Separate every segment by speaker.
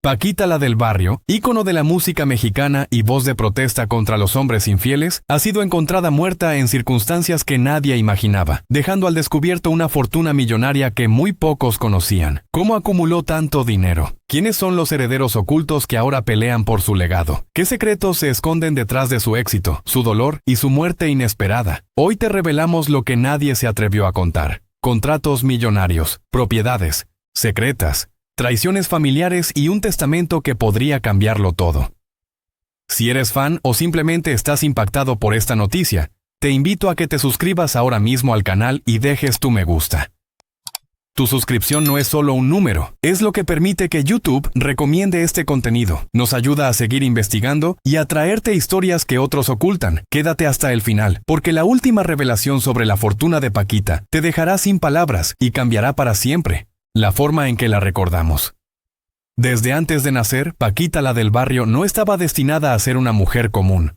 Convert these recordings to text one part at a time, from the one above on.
Speaker 1: Paquita la del barrio, ícono de la música mexicana y voz de protesta contra los hombres infieles, ha sido encontrada muerta en circunstancias que nadie imaginaba, dejando al descubierto una fortuna millonaria que muy pocos conocían. ¿Cómo acumuló tanto dinero? ¿Quiénes son los herederos ocultos que ahora pelean por su legado? ¿Qué secretos se esconden detrás de su éxito, su dolor y su muerte inesperada? Hoy te revelamos lo que nadie se atrevió a contar. Contratos millonarios, propiedades secretas, traiciones familiares y un testamento que podría cambiarlo todo. Si eres fan o simplemente estás impactado por esta noticia, te invito a que te suscribas ahora mismo al canal y dejes tu me gusta. Tu suscripción no es solo un número, es lo que permite que YouTube recomiende este contenido, nos ayuda a seguir investigando y a traerte historias que otros ocultan. Quédate hasta el final, porque la última revelación sobre la fortuna de Paquita te dejará sin palabras y cambiará para siempre la forma en que la recordamos. Desde antes de nacer, Paquita la del barrio no estaba destinada a ser una mujer común.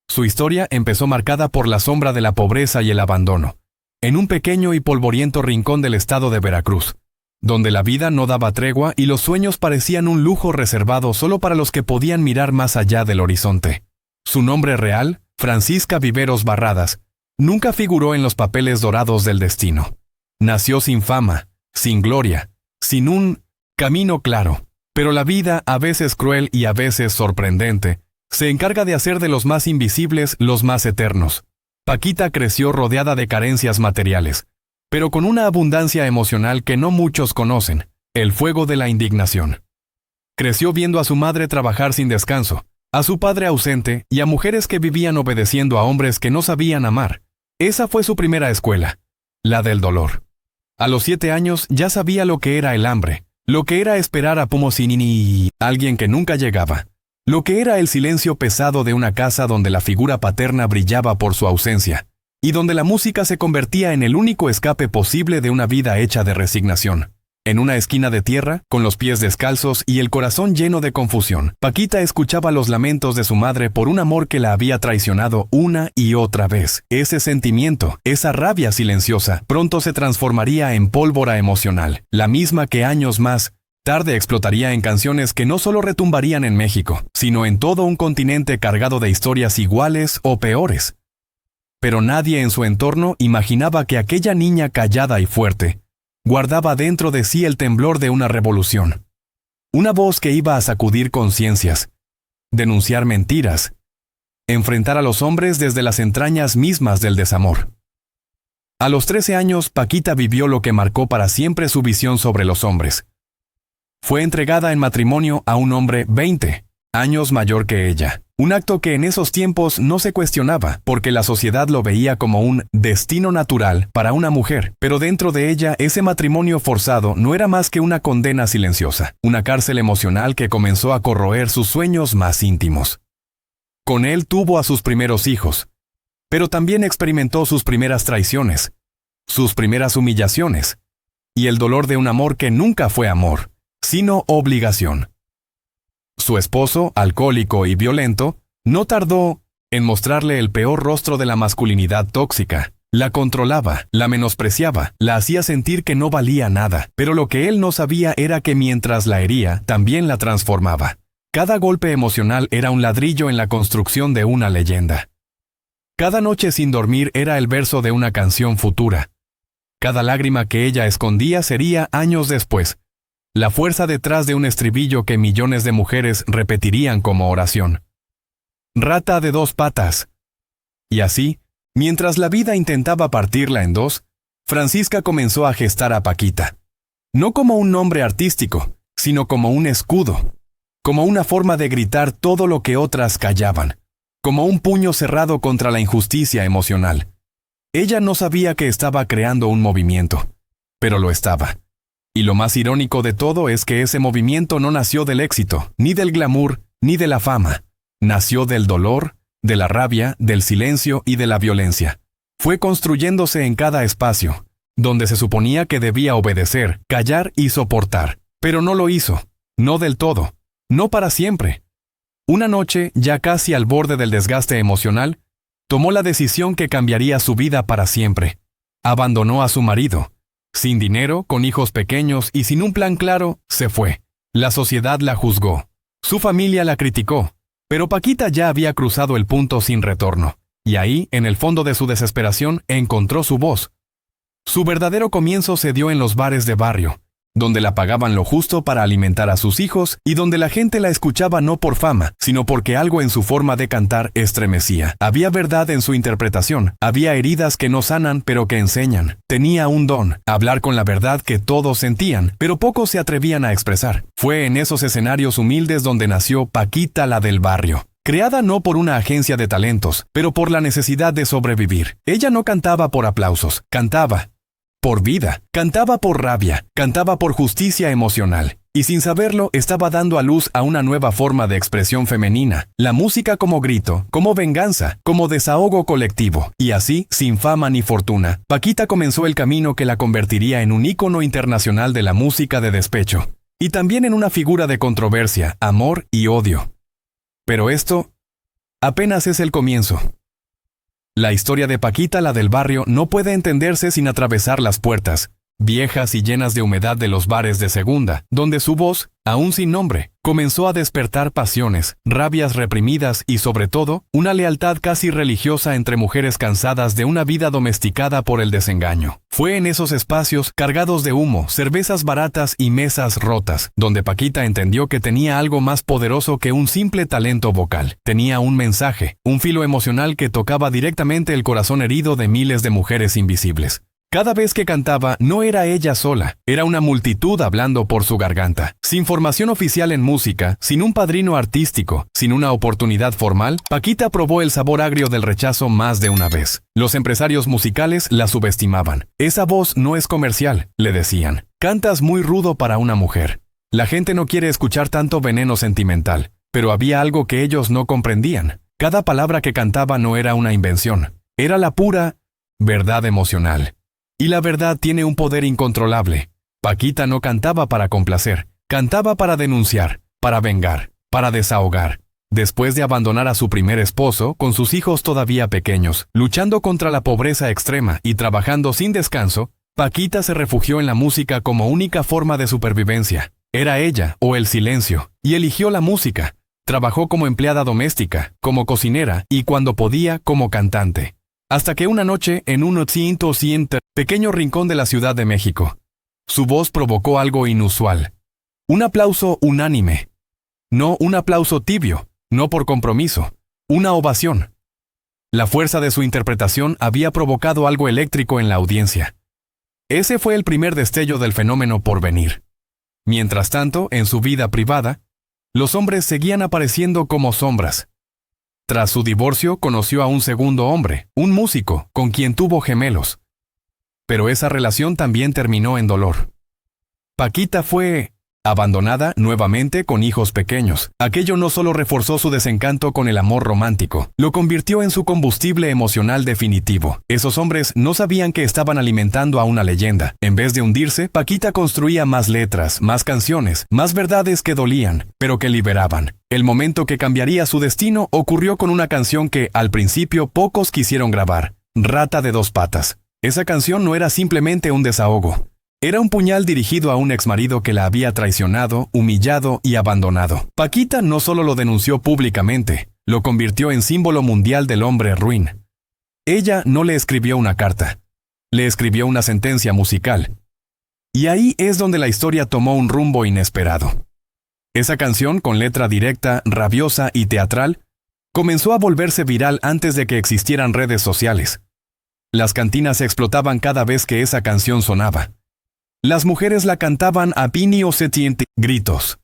Speaker 1: Su historia empezó marcada por la sombra de la pobreza y el abandono, en un pequeño y polvoriento rincón del estado de Veracruz, donde la vida no daba tregua y los sueños parecían un lujo reservado solo para los que podían mirar más allá del horizonte. Su nombre real, Francisca Viveros Barradas, nunca figuró en los papeles dorados del destino. Nació sin fama, sin gloria, sin un camino claro, pero la vida, a veces cruel y a veces sorprendente, se encarga de hacer de los más invisibles los más eternos. Paquita creció rodeada de carencias materiales, pero con una abundancia emocional que no muchos conocen, el fuego de la indignación. Creció viendo a su madre trabajar sin descanso, a su padre ausente y a mujeres que vivían obedeciendo a hombres que no sabían amar. Esa fue su primera escuela, la del dolor. A los 7 años ya sabía lo que era el hambre, lo que era esperar a Pomosinini, alguien que nunca llegaba, lo que era el silencio pesado de una casa donde la figura paterna brillaba por su ausencia, y donde la música se convertía en el único escape posible de una vida hecha de resignación. En una esquina de tierra, con los pies descalzos y el corazón lleno de confusión, Paquita escuchaba los lamentos de su madre por un amor que la había traicionado una y otra vez. Ese sentimiento, esa rabia silenciosa, pronto se transformaría en pólvora emocional, la misma que años más tarde explotaría en canciones que no solo retumbarían en México, sino en todo un continente cargado de historias iguales o peores. Pero nadie en su entorno imaginaba que aquella niña callada y fuerte guardaba dentro de sí el temblor de una revolución. Una voz que iba a sacudir conciencias, denunciar mentiras, enfrentar a los hombres desde las entrañas mismas del desamor. A los 13 años, Paquita vivió lo que marcó para siempre su visión sobre los hombres. Fue entregada en matrimonio a un hombre 20 años mayor que ella. Un acto que en esos tiempos no se cuestionaba, porque la sociedad lo veía como un destino natural para una mujer, pero dentro de ella ese matrimonio forzado no era más que una condena silenciosa, una cárcel emocional que comenzó a corroer sus sueños más íntimos. Con él tuvo a sus primeros hijos, pero también experimentó sus primeras traiciones, sus primeras humillaciones, y el dolor de un amor que nunca fue amor, sino obligación. Su esposo, alcohólico y violento, no tardó en mostrarle el peor rostro de la masculinidad tóxica. La controlaba, la menospreciaba, la hacía sentir que no valía nada, pero lo que él no sabía era que mientras la hería, también la transformaba. Cada golpe emocional era un ladrillo en la construcción de una leyenda. Cada noche sin dormir era el verso de una canción futura. Cada lágrima que ella escondía sería, años después, la fuerza detrás de un estribillo que millones de mujeres repetirían como oración. Rata de 2 patas. Y así, mientras la vida intentaba partirla en dos, Francisca comenzó a gestar a Paquita. No como un nombre artístico, sino como un escudo, como una forma de gritar todo lo que otras callaban, como un puño cerrado contra la injusticia emocional. Ella no sabía que estaba creando un movimiento, pero lo estaba. Y lo más irónico de todo es que ese movimiento no nació del éxito, ni del glamour, ni de la fama. Nació del dolor, de la rabia, del silencio y de la violencia. Fue construyéndose en cada espacio, donde se suponía que debía obedecer, callar y soportar. Pero no lo hizo, no del todo, no para siempre. Una noche, ya casi al borde del desgaste emocional, tomó la decisión que cambiaría su vida para siempre. Abandonó a su marido. Sin dinero, con hijos pequeños y sin un plan claro, se fue. La sociedad la juzgó. Su familia la criticó. Pero Paquita ya había cruzado el punto sin retorno. Y ahí, en el fondo de su desesperación, encontró su voz. Su verdadero comienzo se dio en los bares de barrio, donde la pagaban lo justo para alimentar a sus hijos y donde la gente la escuchaba no por fama, sino porque algo en su forma de cantar estremecía. Había verdad en su interpretación, había heridas que no sanan pero que enseñan. Tenía un don, hablar con la verdad que todos sentían, pero pocos se atrevían a expresar. Fue en esos escenarios humildes donde nació Paquita la del barrio. Creada no por una agencia de talentos, pero por la necesidad de sobrevivir. Ella no cantaba por aplausos, cantaba por vida, cantaba por rabia, cantaba por justicia emocional. Y sin saberlo, estaba dando a luz a una nueva forma de expresión femenina. La música como grito, como venganza, como desahogo colectivo. Y así, sin fama ni fortuna, Paquita comenzó el camino que la convertiría en un ícono internacional de la música de despecho. Y también en una figura de controversia, amor y odio. Pero esto apenas es el comienzo. La historia de Paquita, la del barrio, no puede entenderse sin atravesar las puertas, viejas y llenas de humedad de los bares de segunda, donde su voz, aún sin nombre, comenzó a despertar pasiones, rabias reprimidas y, sobre todo, una lealtad casi religiosa entre mujeres cansadas de una vida domesticada por el desengaño. Fue en esos espacios, cargados de humo, cervezas baratas y mesas rotas, donde Paquita entendió que tenía algo más poderoso que un simple talento vocal. Tenía un mensaje, un filo emocional que tocaba directamente el corazón herido de miles de mujeres invisibles. Cada vez que cantaba, no era ella sola, era una multitud hablando por su garganta. Sin formación oficial en música, sin un padrino artístico, sin una oportunidad formal, Paquita probó el sabor agrio del rechazo más de una vez. Los empresarios musicales la subestimaban. Esa voz no es comercial, le decían. Cantas muy rudo para una mujer. La gente no quiere escuchar tanto veneno sentimental, pero había algo que ellos no comprendían. Cada palabra que cantaba no era una invención, era la pura verdad emocional. Y la verdad tiene un poder incontrolable. Paquita no cantaba para complacer, cantaba para denunciar, para vengar, para desahogar. Después de abandonar a su primer esposo, con sus hijos todavía pequeños, luchando contra la pobreza extrema y trabajando sin descanso, Paquita se refugió en la música como única forma de supervivencia. Era ella o el silencio, y eligió la música. Trabajó como empleada doméstica, como cocinera y cuando podía como cantante. Hasta que una noche, en un pequeño rincón de la Ciudad de México, su voz provocó algo inusual. Un aplauso unánime. No un aplauso tibio, no por compromiso. Una ovación. La fuerza de su interpretación había provocado algo eléctrico en la audiencia. Ese fue el primer destello del fenómeno por venir. Mientras tanto, en su vida privada, los hombres seguían apareciendo como sombras. Tras su divorcio, conoció a un segundo hombre, un músico, con quien tuvo gemelos. Pero esa relación también terminó en dolor. Paquita fue abandonada nuevamente con hijos pequeños. Aquello no solo reforzó su desencanto con el amor romántico, lo convirtió en su combustible emocional definitivo. Esos hombres no sabían que estaban alimentando a una leyenda. En vez de hundirse, Paquita construía más letras, más canciones, más verdades que dolían, pero que liberaban. El momento que cambiaría su destino ocurrió con una canción que, al principio, pocos quisieron grabar, Rata de dos patas. Esa canción no era simplemente un desahogo. Era un puñal dirigido a un exmarido que la había traicionado, humillado y abandonado. Paquita no solo lo denunció públicamente, lo convirtió en símbolo mundial del hombre ruin. Ella no le escribió una carta, le escribió una sentencia musical. Y ahí es donde la historia tomó un rumbo inesperado. Esa canción, con letra directa, rabiosa y teatral, comenzó a volverse viral antes de que existieran redes sociales. Las cantinas explotaban cada vez que esa canción sonaba. Las mujeres la cantaban a pinio setiente gritos.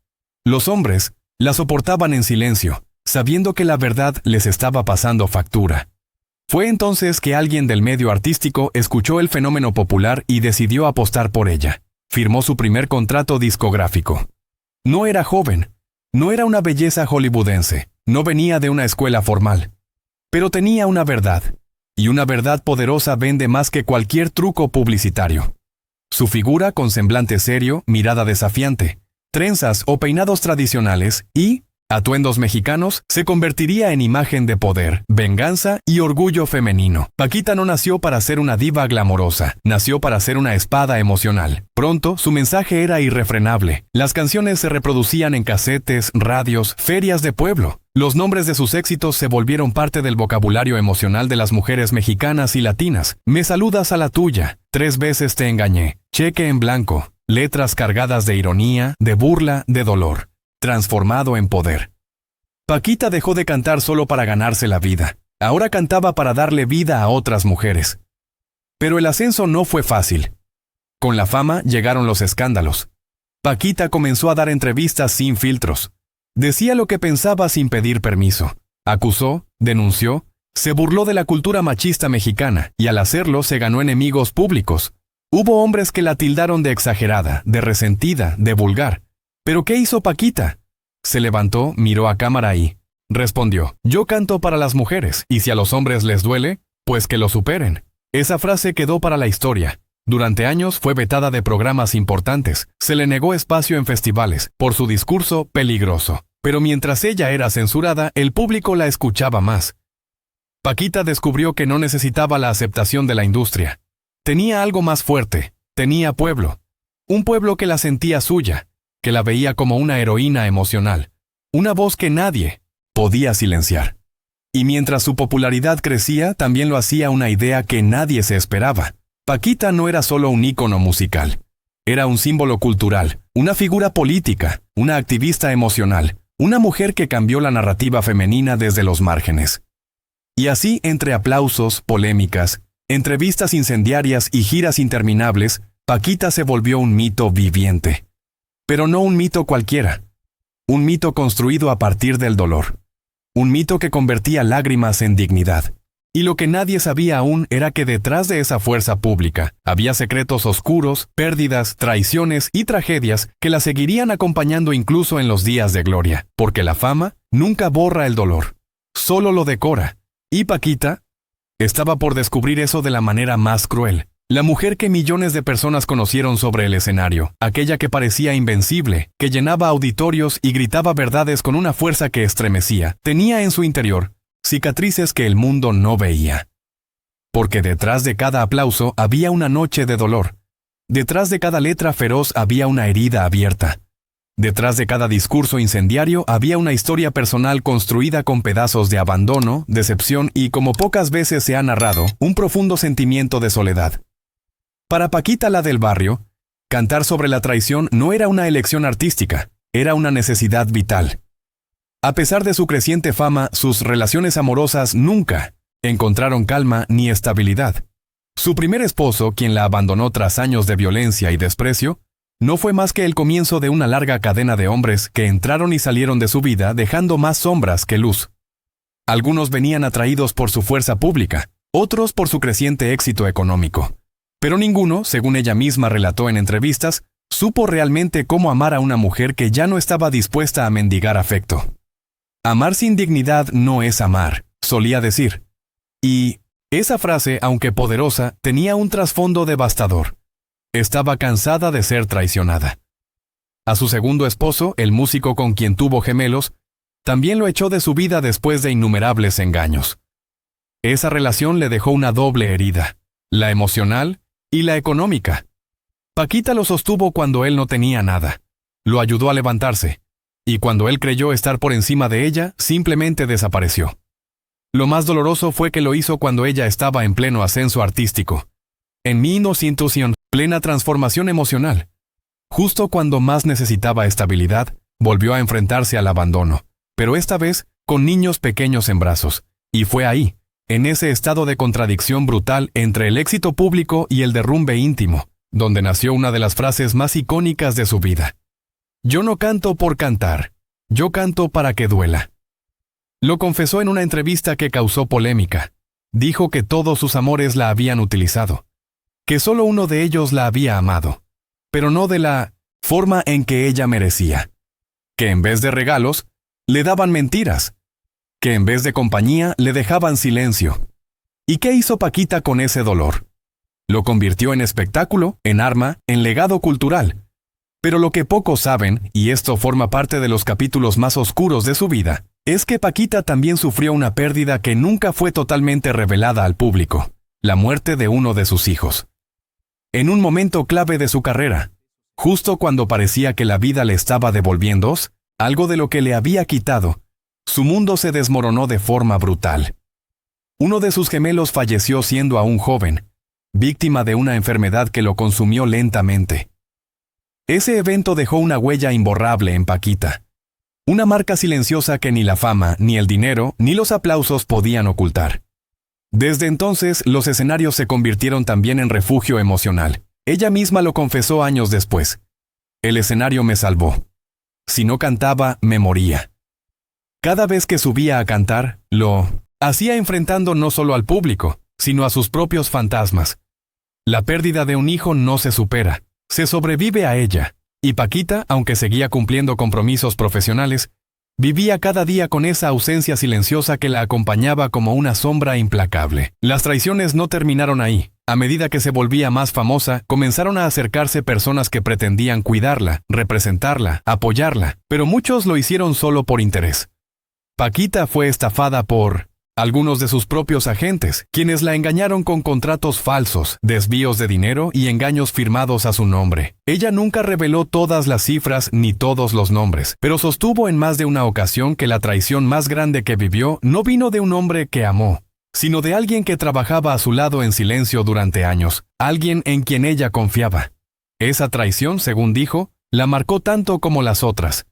Speaker 1: Los hombres la soportaban en silencio, sabiendo que la verdad les estaba pasando factura. Fue entonces que alguien del medio artístico escuchó el fenómeno popular y decidió apostar por ella. Firmó su primer contrato discográfico. No era joven, no era una belleza hollywoodense, no venía de una escuela formal. Pero tenía una verdad, y una verdad poderosa vende más que cualquier truco publicitario. Su figura con semblante serio, mirada desafiante, trenzas o peinados tradicionales y Atuendos mexicanos se convertiría en imagen de poder, venganza y orgullo femenino. Paquita no nació para ser una diva glamorosa, nació para ser una espada emocional. Pronto, su mensaje era irrefrenable. Las canciones se reproducían en casetes, radios, ferias de pueblo. Los nombres de sus éxitos se volvieron parte del vocabulario emocional de las mujeres mexicanas y latinas. Me saludas a la tuya, 3 veces te engañé, cheque en blanco, letras cargadas de ironía, de burla, de dolor. Transformado en poder. Paquita dejó de cantar solo para ganarse la vida. Ahora cantaba para darle vida a otras mujeres. Pero el ascenso no fue fácil. Con la fama llegaron los escándalos. Paquita comenzó a dar entrevistas sin filtros. Decía lo que pensaba sin pedir permiso. Acusó, denunció, se burló de la cultura machista mexicana y al hacerlo se ganó enemigos públicos. Hubo hombres que la tildaron de exagerada, de resentida, de vulgar. ¿Pero qué hizo Paquita? Se levantó, miró a cámara y respondió: yo canto para las mujeres, y si a los hombres les duele, pues que lo superen. Esa frase quedó para la historia. Durante años fue vetada de programas importantes, se le negó espacio en festivales, por su discurso peligroso. Pero mientras ella era censurada, el público la escuchaba más. Paquita descubrió que no necesitaba la aceptación de la industria. Tenía algo más fuerte, tenía pueblo. Un pueblo que la sentía suya, que la veía como una heroína emocional, una voz que nadie podía silenciar. Y mientras su popularidad crecía, también lo hacía una idea que nadie se esperaba. Paquita no era solo un ícono musical, era un símbolo cultural, una figura política, una activista emocional, una mujer que cambió la narrativa femenina desde los márgenes. Y así, entre aplausos, polémicas, entrevistas incendiarias y giras interminables, Paquita se volvió un mito viviente. Pero no un mito cualquiera. Un mito construido a partir del dolor. Un mito que convertía lágrimas en dignidad. Y lo que nadie sabía aún era que detrás de esa fuerza pública había secretos oscuros, pérdidas, traiciones y tragedias que la seguirían acompañando incluso en los días de gloria. Porque la fama nunca borra el dolor, solo lo decora. Y Paquita estaba por descubrir eso de la manera más cruel. La mujer que millones de personas conocieron sobre el escenario, aquella que parecía invencible, que llenaba auditorios y gritaba verdades con una fuerza que estremecía, tenía en su interior cicatrices que el mundo no veía. Porque detrás de cada aplauso había una noche de dolor. Detrás de cada letra feroz había una herida abierta. Detrás de cada discurso incendiario había una historia personal construida con pedazos de abandono, decepción y, como pocas veces se ha narrado, un profundo sentimiento de soledad. Para Paquita, la del barrio, cantar sobre la traición no era una elección artística, era una necesidad vital. A pesar de su creciente fama, sus relaciones amorosas nunca encontraron calma ni estabilidad. Su primer esposo, quien la abandonó tras años de violencia y desprecio, no fue más que el comienzo de una larga cadena de hombres que entraron y salieron de su vida dejando más sombras que luz. Algunos venían atraídos por su fuerza pública, otros por su creciente éxito económico. Pero ninguno, según ella misma relató en entrevistas, supo realmente cómo amar a una mujer que ya no estaba dispuesta a mendigar afecto. Amar sin dignidad no es amar, solía decir. Y esa frase, aunque poderosa, tenía un trasfondo devastador. Estaba cansada de ser traicionada. A su segundo esposo, el músico con quien tuvo gemelos, también lo echó de su vida después de innumerables engaños. Esa relación le dejó una doble herida, la emocional y la económica. Paquita lo sostuvo cuando él no tenía nada. Lo ayudó a levantarse. Y cuando él creyó estar por encima de ella, simplemente desapareció. Lo más doloroso fue que lo hizo cuando ella estaba en pleno ascenso artístico. En 1900, plena transformación emocional. Justo cuando más necesitaba estabilidad, volvió a enfrentarse al abandono. Pero esta vez, con niños pequeños en brazos. Y fue ahí, en ese estado de contradicción brutal entre el éxito público y el derrumbe íntimo, donde nació una de las frases más icónicas de su vida. Yo no canto por cantar, yo canto para que duela. Lo confesó en una entrevista que causó polémica. Dijo que todos sus amores la habían utilizado, que solo uno de ellos la había amado, pero no de la forma en que ella merecía, que en vez de regalos, le daban mentiras, que en vez de compañía le dejaban silencio. ¿Y qué hizo Paquita con ese dolor? Lo convirtió en espectáculo, en arma, en legado cultural. Pero lo que pocos saben, y esto forma parte de los capítulos más oscuros de su vida, es que Paquita también sufrió una pérdida que nunca fue totalmente revelada al público: la muerte de uno de sus hijos. En un momento clave de su carrera, justo cuando parecía que la vida le estaba devolviendo algo de lo que le había quitado, su mundo se desmoronó de forma brutal. Uno de sus gemelos falleció siendo aún joven, víctima de una enfermedad que lo consumió lentamente. Ese evento dejó una huella imborrable en Paquita. Una marca silenciosa que ni la fama, ni el dinero, ni los aplausos podían ocultar. Desde entonces, los escenarios se convirtieron también en refugio emocional. Ella misma lo confesó años después. El escenario me salvó. Si no cantaba, me moría. Cada vez que subía a cantar, lo hacía enfrentando no solo al público, sino a sus propios fantasmas. La pérdida de un hijo no se supera, se sobrevive a ella. Y Paquita, aunque seguía cumpliendo compromisos profesionales, vivía cada día con esa ausencia silenciosa que la acompañaba como una sombra implacable. Las traiciones no terminaron ahí. A medida que se volvía más famosa, comenzaron a acercarse personas que pretendían cuidarla, representarla, apoyarla, pero muchos lo hicieron solo por interés. Paquita fue estafada por algunos de sus propios agentes, quienes la engañaron con contratos falsos, desvíos de dinero y engaños firmados a su nombre. Ella nunca reveló todas las cifras ni todos los nombres, pero sostuvo en más de una ocasión que la traición más grande que vivió no vino de un hombre que amó, sino de alguien que trabajaba a su lado en silencio durante años, alguien en quien ella confiaba. Esa traición, según dijo, la marcó tanto como las otras,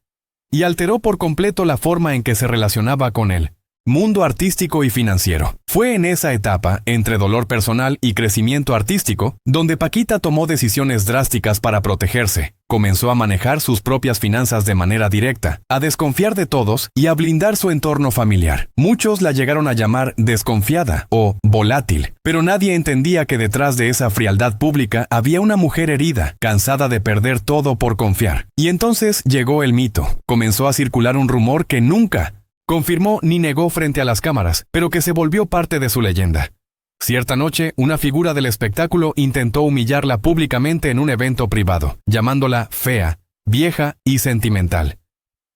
Speaker 1: y alteró por completo la forma en que se relacionaba con él. Mundo artístico y financiero. Fue en esa etapa, entre dolor personal y crecimiento artístico, donde Paquita tomó decisiones drásticas para protegerse. Comenzó a manejar sus propias finanzas de manera directa, a desconfiar de todos y a blindar su entorno familiar. Muchos la llegaron a llamar desconfiada o volátil, pero nadie entendía que detrás de esa frialdad pública había una mujer herida, cansada de perder todo por confiar. Y entonces llegó el mito. Comenzó a circular un rumor que nunca confirmó ni negó frente a las cámaras, pero que se volvió parte de su leyenda. Cierta noche, una figura del espectáculo intentó humillarla públicamente en un evento privado, llamándola fea, vieja y sentimental.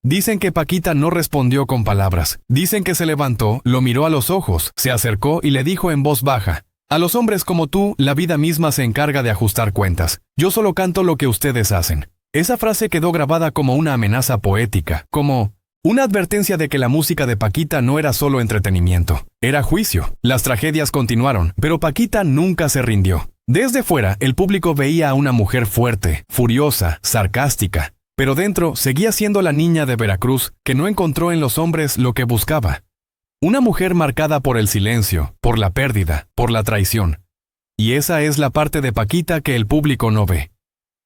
Speaker 1: Dicen que Paquita no respondió con palabras. Dicen que se levantó, lo miró a los ojos, se acercó y le dijo en voz baja: «A los hombres como tú, la vida misma se encarga de ajustar cuentas. Yo solo canto lo que ustedes hacen». Esa frase quedó grabada como una amenaza poética, como una advertencia de que la música de Paquita no era solo entretenimiento, era juicio. Las tragedias continuaron, pero Paquita nunca se rindió. Desde fuera, el público veía a una mujer fuerte, furiosa, sarcástica, pero dentro seguía siendo la niña de Veracruz que no encontró en los hombres lo que buscaba. Una mujer marcada por el silencio, por la pérdida, por la traición. Y esa es la parte de Paquita que el público no ve.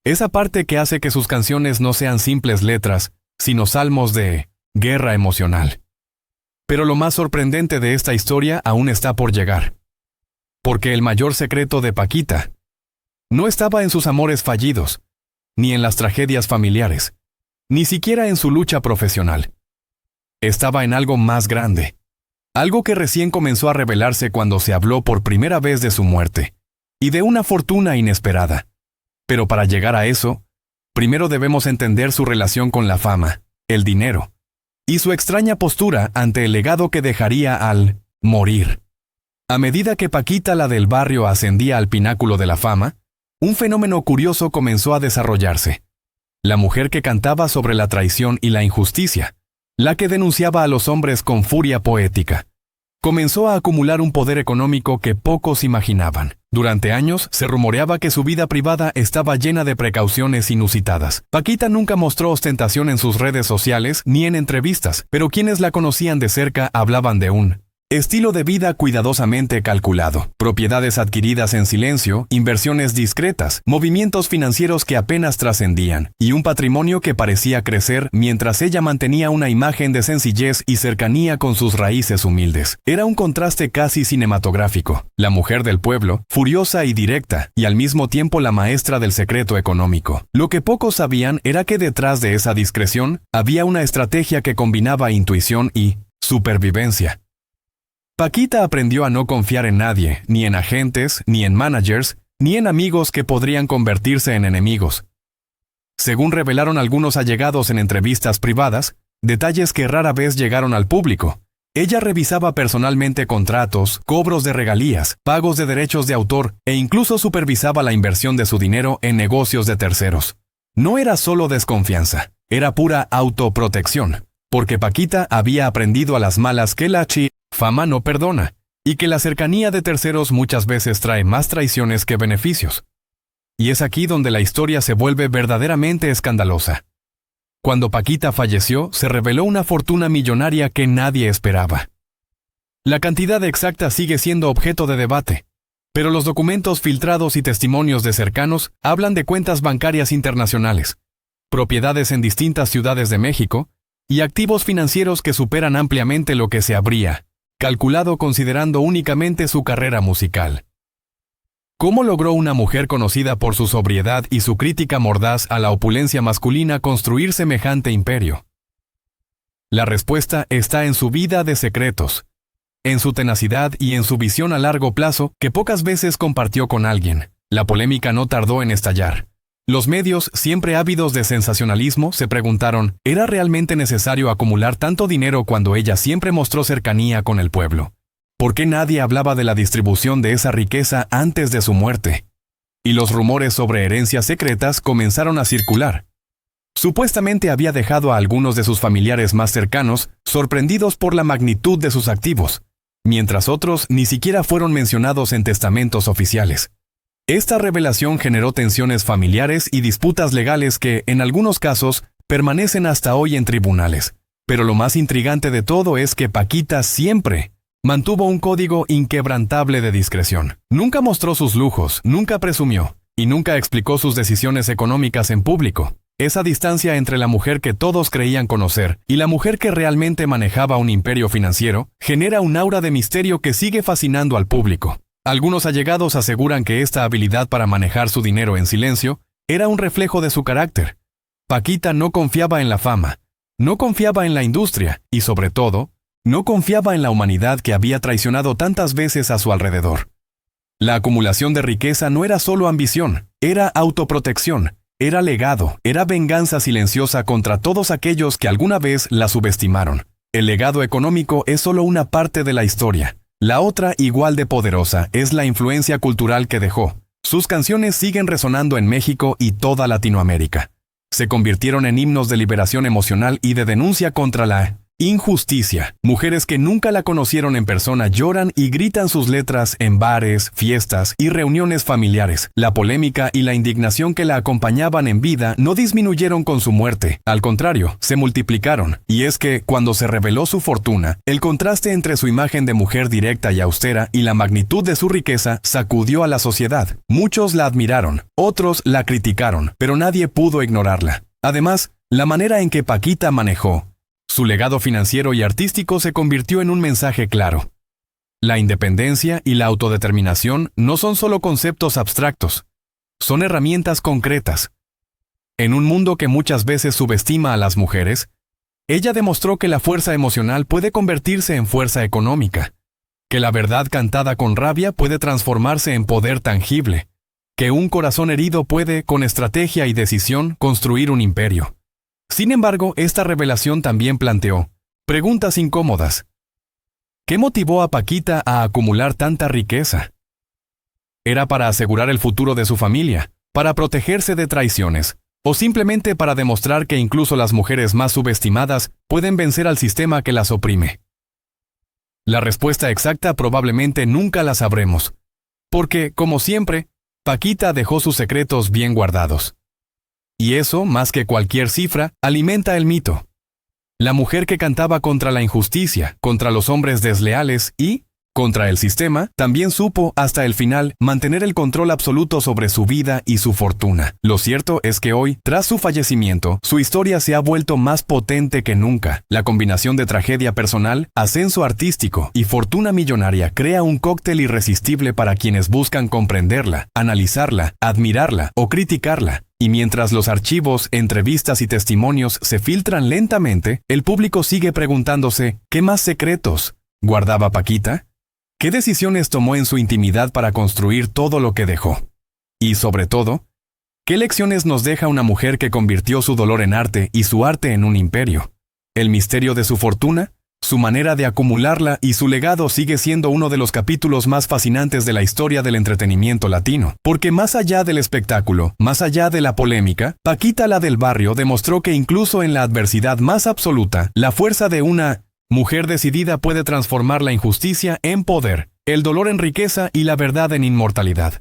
Speaker 1: Esa parte que hace que sus canciones no sean simples letras, sino salmos de guerra emocional. Pero lo más sorprendente de esta historia aún está por llegar. Porque el mayor secreto de Paquita no estaba en sus amores fallidos, ni en las tragedias familiares, ni siquiera en su lucha profesional. Estaba en algo más grande, algo que recién comenzó a revelarse cuando se habló por primera vez de su muerte, y de una fortuna inesperada. Pero para llegar a eso, primero debemos entender su relación con la fama, el dinero, y su extraña postura ante el legado que dejaría al morir. A medida que Paquita, la del barrio, ascendía al pináculo de la fama, un fenómeno curioso comenzó a desarrollarse. La mujer que cantaba sobre la traición y la injusticia, la que denunciaba a los hombres con furia poética, comenzó a acumular un poder económico que pocos imaginaban. Durante años se rumoreaba que su vida privada estaba llena de precauciones inusitadas. Paquita nunca mostró ostentación en sus redes sociales ni en entrevistas, pero quienes la conocían de cerca hablaban de un estilo de vida cuidadosamente calculado, propiedades adquiridas en silencio, inversiones discretas, movimientos financieros que apenas trascendían, y un patrimonio que parecía crecer mientras ella mantenía una imagen de sencillez y cercanía con sus raíces humildes. Era un contraste casi cinematográfico. La mujer del pueblo, furiosa y directa, y al mismo tiempo la maestra del secreto económico. Lo que pocos sabían era que detrás de esa discreción había una estrategia que combinaba intuición y supervivencia. Paquita aprendió a no confiar en nadie, ni en agentes, ni en managers, ni en amigos que podrían convertirse en enemigos. Según revelaron algunos allegados en entrevistas privadas, detalles que rara vez llegaron al público. Ella revisaba personalmente contratos, cobros de regalías, pagos de derechos de autor e incluso supervisaba la inversión de su dinero en negocios de terceros. No era solo desconfianza, era pura autoprotección, porque Paquita había aprendido a las malas que la fama no perdona, y que la cercanía de terceros muchas veces trae más traiciones que beneficios. Y es aquí donde la historia se vuelve verdaderamente escandalosa. Cuando Paquita falleció, se reveló una fortuna millonaria que nadie esperaba. La cantidad exacta sigue siendo objeto de debate, pero los documentos filtrados y testimonios de cercanos hablan de cuentas bancarias internacionales, propiedades en distintas ciudades de México y activos financieros que superan ampliamente lo que se habría calculado considerando únicamente su carrera musical. ¿Cómo logró una mujer conocida por su sobriedad y su crítica mordaz a la opulencia masculina construir semejante imperio? La respuesta está en su vida de secretos, en su tenacidad y en su visión a largo plazo que pocas veces compartió con alguien. La polémica no tardó en estallar. Los medios, siempre ávidos de sensacionalismo, se preguntaron, ¿era realmente necesario acumular tanto dinero cuando ella siempre mostró cercanía con el pueblo? ¿Por qué nadie hablaba de la distribución de esa riqueza antes de su muerte? Y los rumores sobre herencias secretas comenzaron a circular. Supuestamente había dejado a algunos de sus familiares más cercanos sorprendidos por la magnitud de sus activos, mientras otros ni siquiera fueron mencionados en testamentos oficiales. Esta revelación generó tensiones familiares y disputas legales que, en algunos casos, permanecen hasta hoy en tribunales. Pero lo más intrigante de todo es que Paquita siempre mantuvo un código inquebrantable de discreción. Nunca mostró sus lujos, nunca presumió, y nunca explicó sus decisiones económicas en público. Esa distancia entre la mujer que todos creían conocer y la mujer que realmente manejaba un imperio financiero genera un aura de misterio que sigue fascinando al público. Algunos allegados aseguran que esta habilidad para manejar su dinero en silencio era un reflejo de su carácter. Paquita no confiaba en la fama, no confiaba en la industria y, sobre todo, no confiaba en la humanidad que había traicionado tantas veces a su alrededor. La acumulación de riqueza no era solo ambición, era autoprotección, era legado, era venganza silenciosa contra todos aquellos que alguna vez la subestimaron. El legado económico es solo una parte de la historia. La otra, igual de poderosa, es la influencia cultural que dejó. Sus canciones siguen resonando en México y toda Latinoamérica. Se convirtieron en himnos de liberación emocional y de denuncia contra la injusticia. Mujeres que nunca la conocieron en persona lloran y gritan sus letras en bares, fiestas y reuniones familiares. La polémica y la indignación que la acompañaban en vida no disminuyeron con su muerte. Al contrario, se multiplicaron. Y es que, cuando se reveló su fortuna, el contraste entre su imagen de mujer directa y austera y la magnitud de su riqueza sacudió a la sociedad. Muchos la admiraron, otros la criticaron, pero nadie pudo ignorarla. Además, la manera en que Paquita manejó su legado financiero y artístico se convirtió en un mensaje claro. La independencia y la autodeterminación no son solo conceptos abstractos, son herramientas concretas. En un mundo que muchas veces subestima a las mujeres, ella demostró que la fuerza emocional puede convertirse en fuerza económica, que la verdad cantada con rabia puede transformarse en poder tangible, que un corazón herido puede, con estrategia y decisión, construir un imperio. Sin embargo, esta revelación también planteó preguntas incómodas. ¿Qué motivó a Paquita a acumular tanta riqueza? ¿Era para asegurar el futuro de su familia, para protegerse de traiciones, o simplemente para demostrar que incluso las mujeres más subestimadas pueden vencer al sistema que las oprime? La respuesta exacta probablemente nunca la sabremos, porque, como siempre, Paquita dejó sus secretos bien guardados. Y eso, más que cualquier cifra, alimenta el mito. La mujer que cantaba contra la injusticia, contra los hombres desleales y contra el sistema, también supo, hasta el final, mantener el control absoluto sobre su vida y su fortuna. Lo cierto es que hoy, tras su fallecimiento, su historia se ha vuelto más potente que nunca. La combinación de tragedia personal, ascenso artístico y fortuna millonaria crea un cóctel irresistible para quienes buscan comprenderla, analizarla, admirarla o criticarla. Y mientras los archivos, entrevistas y testimonios se filtran lentamente, el público sigue preguntándose, ¿qué más secretos guardaba Paquita? ¿Qué decisiones tomó en su intimidad para construir todo lo que dejó? Y sobre todo, ¿Qué lecciones nos deja una mujer que convirtió su dolor en arte y su arte en un imperio? ¿El misterio de su fortuna? Su manera de acumularla y su legado sigue siendo uno de los capítulos más fascinantes de la historia del entretenimiento latino. Porque más allá del espectáculo, más allá de la polémica, Paquita la del Barrio demostró que incluso en la adversidad más absoluta, la fuerza de una mujer decidida puede transformar la injusticia en poder, el dolor en riqueza y la verdad en inmortalidad.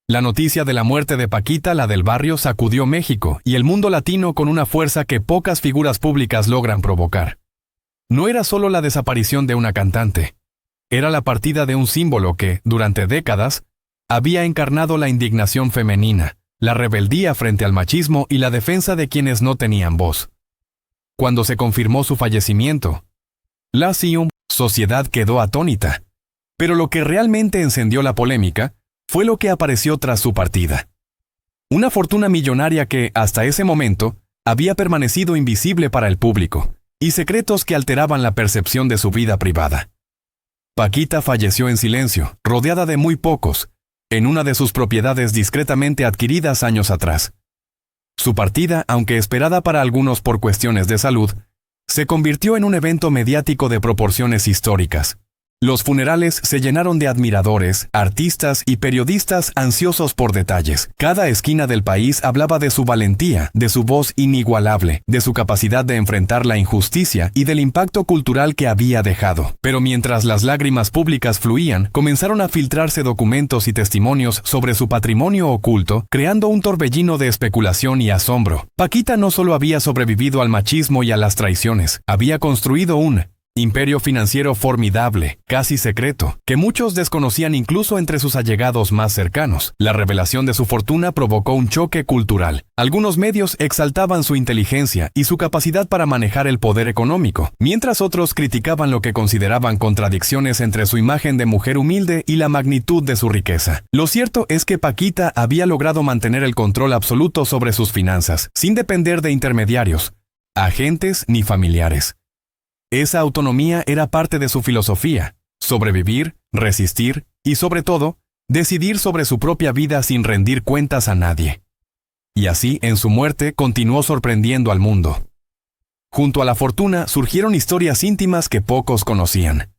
Speaker 1: La noticia de la muerte de Paquita la del Barrio sacudió México y el mundo latino con una fuerza que pocas figuras públicas logran provocar. No era solo la desaparición de una cantante, era la partida de un símbolo que, durante décadas, había encarnado la indignación femenina, la rebeldía frente al machismo y la defensa de quienes no tenían voz. Cuando se confirmó su fallecimiento, la sociedad quedó atónita. Pero lo que realmente encendió la polémica fue lo que apareció tras su partida. Una fortuna millonaria que, hasta ese momento, había permanecido invisible para el público, y secretos que alteraban la percepción de su vida privada. Paquita falleció en silencio, rodeada de muy pocos, en una de sus propiedades discretamente adquiridas años atrás. Su partida, aunque esperada para algunos por cuestiones de salud, se convirtió en un evento mediático de proporciones históricas. Los funerales se llenaron de admiradores, artistas y periodistas ansiosos por detalles. Cada esquina del país hablaba de su valentía, de su voz inigualable, de su capacidad de enfrentar la injusticia y del impacto cultural que había dejado. Pero mientras las lágrimas públicas fluían, comenzaron a filtrarse documentos y testimonios sobre su patrimonio oculto, creando un torbellino de especulación y asombro. Paquita no solo había sobrevivido al machismo y a las traiciones, había construido un imperio financiero formidable, casi secreto, que muchos desconocían incluso entre sus allegados más cercanos. La revelación de su fortuna provocó un choque cultural. Algunos medios exaltaban su inteligencia y su capacidad para manejar el poder económico, mientras otros criticaban lo que consideraban contradicciones entre su imagen de mujer humilde y la magnitud de su riqueza. Lo cierto es que Paquita había logrado mantener el control absoluto sobre sus finanzas, sin depender de intermediarios, agentes ni familiares. Esa autonomía era parte de su filosofía: sobrevivir, resistir y, sobre todo, decidir sobre su propia vida sin rendir cuentas a nadie. Y así, en su muerte, continuó sorprendiendo al mundo. Junto a la fortuna surgieron historias íntimas que pocos conocían.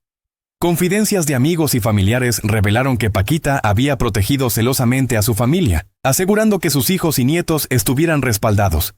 Speaker 1: Confidencias de amigos y familiares revelaron que Paquita había protegido celosamente a su familia, asegurando que sus hijos y nietos estuvieran respaldados,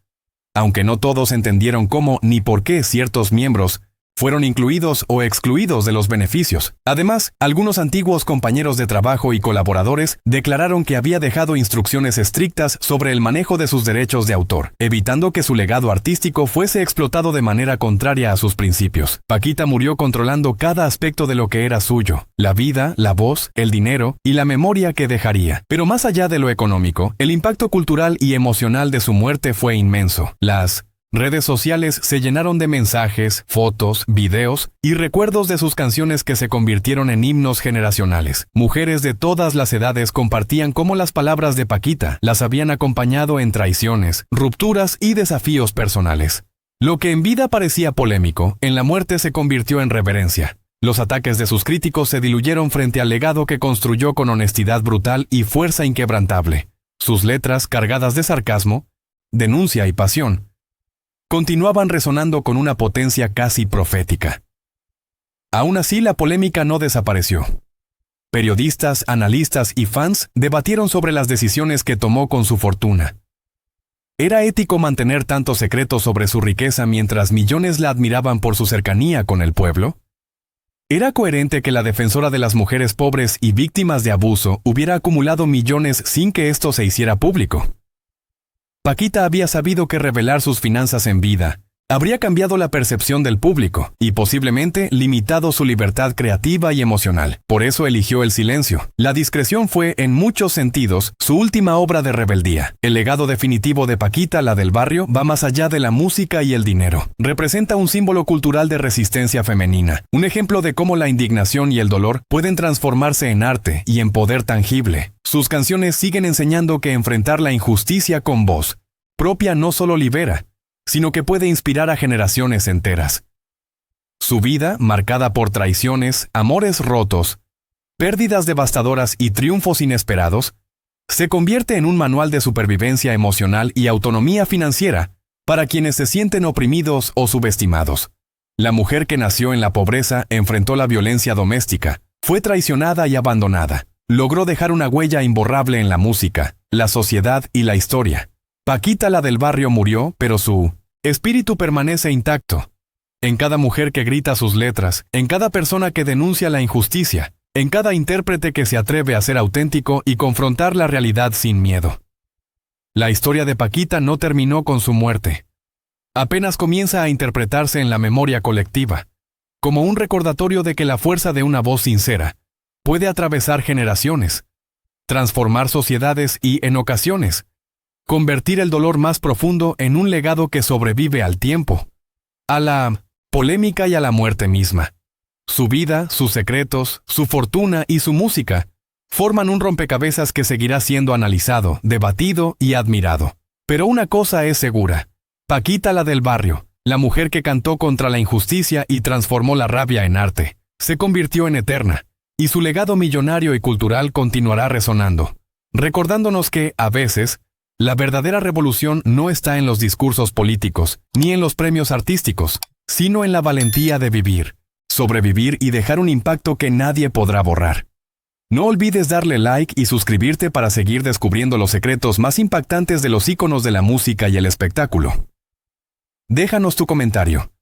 Speaker 1: aunque no todos entendieron cómo ni por qué ciertos miembros fueron incluidos o excluidos de los beneficios. Además, algunos antiguos compañeros de trabajo y colaboradores declararon que había dejado instrucciones estrictas sobre el manejo de sus derechos de autor, evitando que su legado artístico fuese explotado de manera contraria a sus principios. Paquita murió controlando cada aspecto de lo que era suyo: la vida, la voz, el dinero y la memoria que dejaría. Pero más allá de lo económico, el impacto cultural y emocional de su muerte fue inmenso. Las redes sociales se llenaron de mensajes, fotos, videos y recuerdos de sus canciones que se convirtieron en himnos generacionales. Mujeres de todas las edades compartían cómo las palabras de Paquita las habían acompañado en traiciones, rupturas y desafíos personales. Lo que en vida parecía polémico, en la muerte se convirtió en reverencia. Los ataques de sus críticos se diluyeron frente al legado que construyó con honestidad brutal y fuerza inquebrantable. Sus letras, cargadas de sarcasmo, denuncia y pasión, continuaban resonando con una potencia casi profética. Aún así, la polémica no desapareció. Periodistas, analistas y fans debatieron sobre las decisiones que tomó con su fortuna. ¿Era ético mantener tantos secretos sobre su riqueza mientras millones la admiraban por su cercanía con el pueblo? ¿Era coherente que la defensora de las mujeres pobres y víctimas de abuso hubiera acumulado millones sin que esto se hiciera público? Paquita había sabido que revelar sus finanzas en vida habría cambiado la percepción del público y posiblemente limitado su libertad creativa y emocional. Por eso eligió el silencio. La discreción fue, en muchos sentidos, su última obra de rebeldía. El legado definitivo de Paquita, la del Barrio, va más allá de la música y el dinero. Representa un símbolo cultural de resistencia femenina, un ejemplo de cómo la indignación y el dolor pueden transformarse en arte y en poder tangible. Sus canciones siguen enseñando que enfrentar la injusticia con voz propia no solo libera, sino que puede inspirar a generaciones enteras. Su vida, marcada por traiciones, amores rotos, pérdidas devastadoras y triunfos inesperados, Se convierte en un manual de supervivencia emocional y autonomía financiera para quienes se sienten oprimidos o subestimados. La mujer que nació en la pobreza enfrentó la violencia doméstica, fue traicionada y abandonada. Logró dejar una huella imborrable en la música, la sociedad y la historia. Paquita la del barrio murió, pero su espíritu permanece intacto. En cada mujer que grita sus letras, en cada persona que denuncia la injusticia, en cada intérprete que se atreve a ser auténtico y confrontar la realidad sin miedo. La historia de Paquita no terminó con su muerte. Apenas comienza a interpretarse en la memoria colectiva, como un recordatorio de que la fuerza de una voz sincera puede atravesar generaciones, transformar sociedades y, en ocasiones, convertir el dolor más profundo en un legado que sobrevive al tiempo, a la polémica y a la muerte misma. Su vida, sus secretos, su fortuna y su música forman un rompecabezas que seguirá siendo analizado, debatido y admirado. Pero una cosa es segura: Paquita la del barrio, la mujer que cantó contra la injusticia y transformó la rabia en arte, se convirtió en eterna, y su legado millonario y cultural continuará resonando, recordándonos que, a veces, la verdadera revolución no está en los discursos políticos, ni en los premios artísticos, sino en la valentía de vivir, sobrevivir y dejar un impacto que nadie podrá borrar. No olvides darle like y suscribirte para seguir descubriendo los secretos más impactantes de los íconos de la música y el espectáculo. Déjanos tu comentario.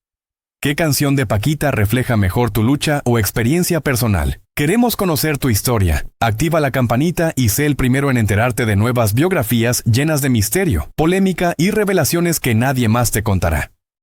Speaker 1: ¿Qué canción de Paquita refleja mejor tu lucha o experiencia personal? Queremos conocer tu historia. Activa la campanita y sé el primero en enterarte de nuevas biografías llenas de misterio, polémica y revelaciones que nadie más te contará.